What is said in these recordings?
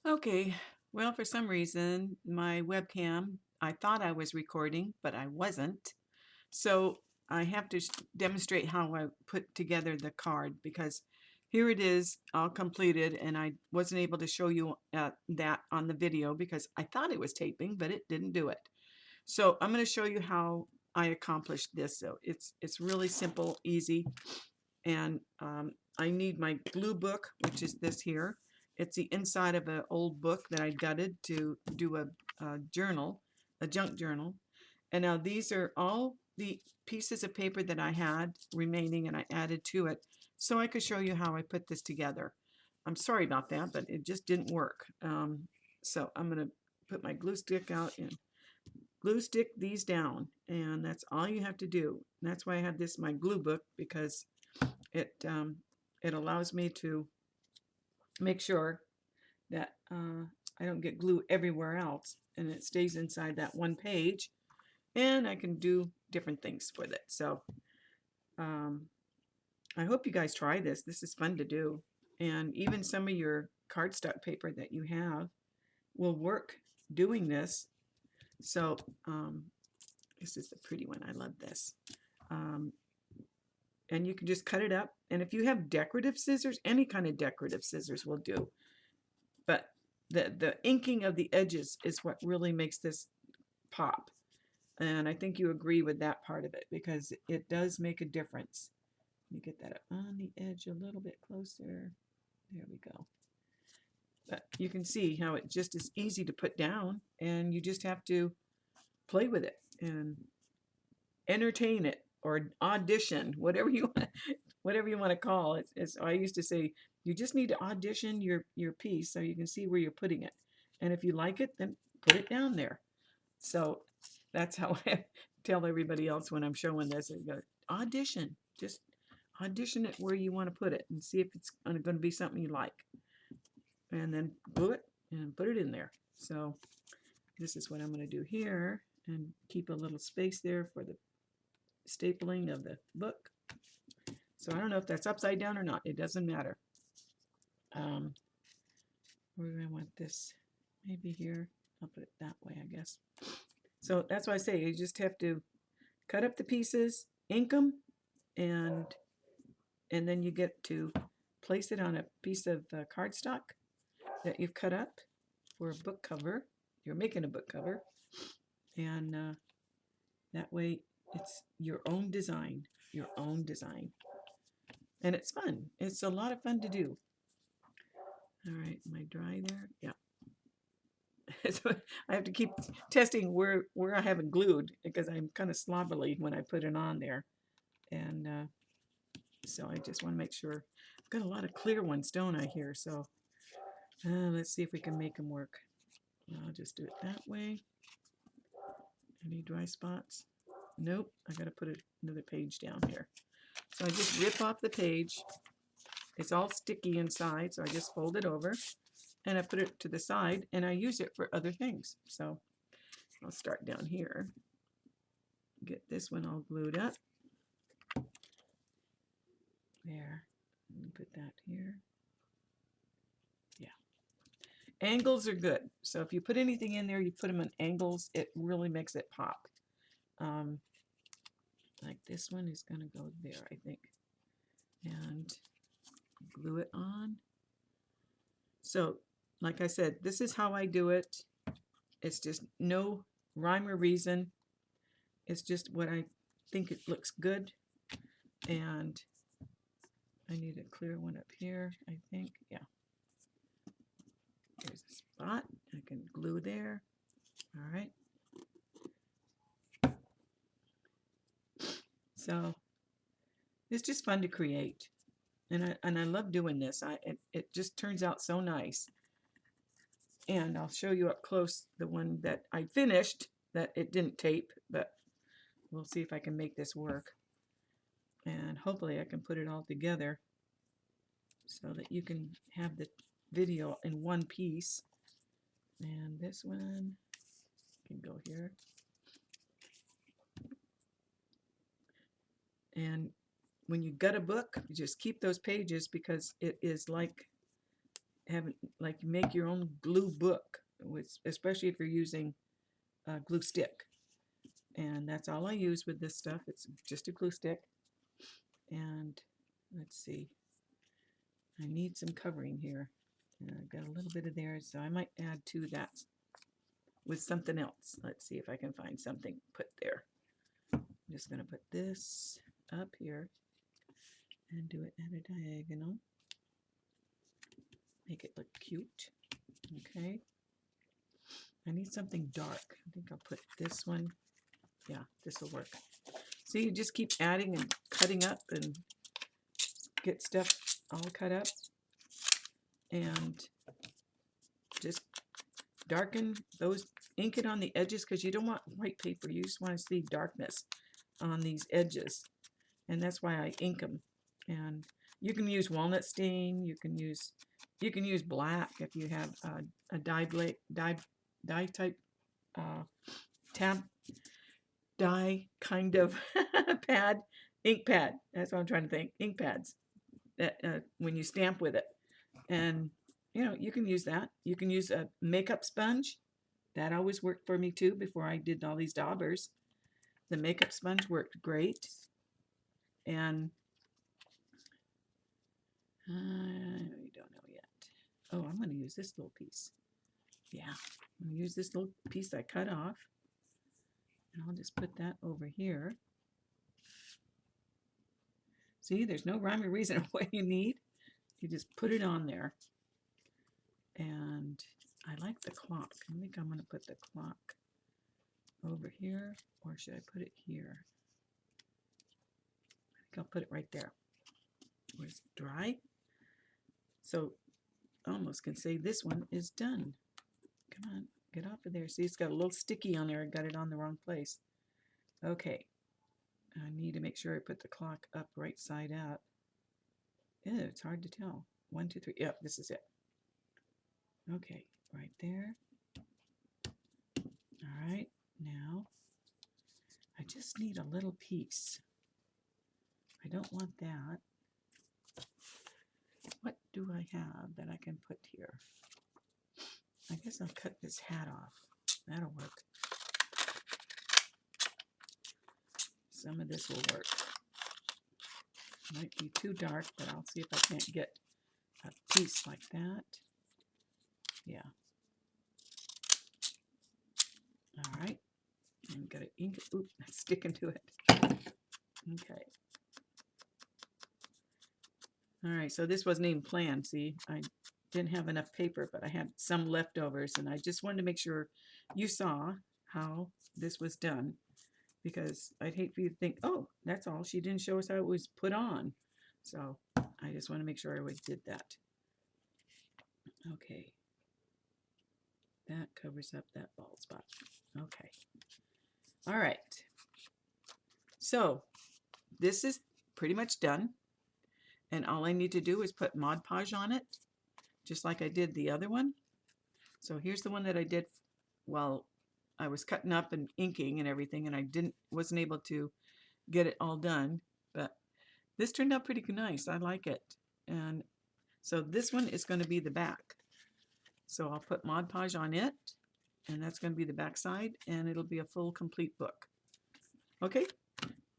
Okay, well, for some reason, my webcam, I thought I was recording, but I wasn't. So I have to demonstrate how I put together the card because here it is all completed, and I wasn't able to show you that on the video because I thought it was taping, but it didn't do it. So I'm going to show you how I accomplished this. So it's really simple, easy, and I need my glue book, which is this here. It's the inside of an old book that I gutted to do a journal, a junk journal. And now these are all the pieces of paper that I had remaining, and I added to it so I could show you how I put this together. I'm sorry about that, but it just didn't work. So I'm going to put my glue stick out and glue stick these down, and that's all you have to do. And that's why I have this my glue book, because it allows me to make sure that I don't get glue everywhere else, and it stays inside that one page, and I can do different things with it. So um, I hope you guys try this. This is fun to do, and even some of your cardstock paper that you have will work doing this. So this is the pretty one. I love this. Um, and you can just cut it up. And if you have decorative scissors, any kind of decorative scissors will do. But the inking of the edges is what really makes this pop. And I think you agree with that part of it because it does make a difference. Let me get that up on the edge a little bit closer. There we go. But you can see how it just is easy to put down, and you just have to play with it and entertain it or audition, whatever you want to call it. As I used to say, you just need to audition your piece so you can see where you're putting it. And if you like it, then put it down there. So that's how I tell everybody else when I'm showing this. I go, audition. Just audition it where you want to put it and see if it's going to be something you like. And then glue it and put it in there. So this is what I'm going to do here, and keep a little space there for the stapling of the book. So I don't know if that's upside down or not. It doesn't matter. Where do I want this? Maybe here. I'll put it that way, I guess. So that's why I say you just have to cut up the pieces, ink them, and then you get to place it on a piece of cardstock that you've cut up for a book cover. You're making a book cover, and that way it's your own design, and it's fun. It's a lot of fun to do. All right, am I dry there? Yeah. So I have to keep testing where I have it glued because I'm kind of slovenly when I put it on there, and so I just want to make sure. I've got a lot of clear ones, don't I, here? So let's see if we can make them work. I'll just do it that way. Any dry spots? Nope. I got to put another page down here. So I just rip off the page. It's all sticky inside, so I just fold it over and I put it to the side, and I use it for other things. So I'll start down here. Get this one all glued up. There. Put that here. Yeah. Angles are good. So if you put anything in there, you put them on angles, it really makes it pop. Like this one is going to go there, I think. And glue it on. So, like I said, this is how I do it. It's just no rhyme or reason. It's just what I think it looks good. And I need a clear one up here, I think. Yeah. There's a spot. I can glue there. All right. So it's just fun to create. And I love doing this. It just turns out so nice. And I'll show you up close the one that I finished that it didn't tape, but we'll see if I can make this work. And hopefully I can put it all together so that you can have the video in one piece. And this one can go here. And when you gut a book, you just keep those pages because it is like like make your own glue book, especially if you're using a glue stick. And that's all I use with this stuff. It's just a glue stick. And let's see, I need some covering here. I've got a little bit of there, so I might add to that with something else. Let's see if I can find something put there. I'm just going to put this up here and do it at a diagonal. Make it look cute. Okay. I need something dark. I think I'll put this one. Yeah, this will work. See, you just keep adding and cutting up and get stuff all cut up. And just darken those, ink it on the edges, because you don't want white paper. You just want to see darkness on these edges. And that's why I ink them. And you can use walnut stain. You can use black if you have a dye type dye kind of pad, ink pad. That's what I'm trying to think. Ink pads that when you stamp with it, and you know, you can use that. You can use a makeup sponge. That always worked for me too. Before I did all these daubers, the makeup sponge worked great. And I don't know yet. Oh, I'm going to use this little piece. Yeah, I'm going to use this little piece I cut off. And I'll just put that over here. See, there's no rhyme or reason of what you need. You just put it on there. And I like the clock. I think I'm going to put the clock over here, or should I put it here? I think I'll put it right there where it's dry. So I almost can say this one is done. Come on, get off of there. See, it's got a little sticky on there. I got it on the wrong place. Okay, I need to make sure I put the clock up right side up. Ew, it's hard to tell. 1, 2, 3. Yep, this is it. Okay, right there. All right, now I just need a little piece. I don't want that. What do I have that I can put here? I guess I'll cut this hat off. That'll work. Some of this will work. Might be too dark, but I'll see if I can't get a piece like that. Yeah. All right. I'm gonna ink it. Oop, that's sticking to it. Okay. All right, so this wasn't even planned. See, I didn't have enough paper, but I had some leftovers, and I just wanted to make sure you saw how this was done, because I'd hate for you to think, oh, that's all. She didn't show us how it was put on. So I just want to make sure I did that. Okay. That covers up that bald spot. Okay. All right. So this is pretty much done. And all I need to do is put Mod Podge on it, just like I did the other one. So here's the one that I did while I was cutting up and inking and everything, and I wasn't able to get it all done. But this turned out pretty nice. I like it. And so this one is going to be the back. So I'll put Mod Podge on it, and that's going to be the back side, and it'll be a full complete book. Okay.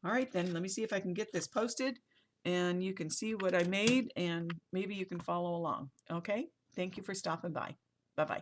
All right, then let me see if I can get this posted, and you can see what I made, and maybe you can follow along. Okay. Thank you for stopping by. Bye-bye.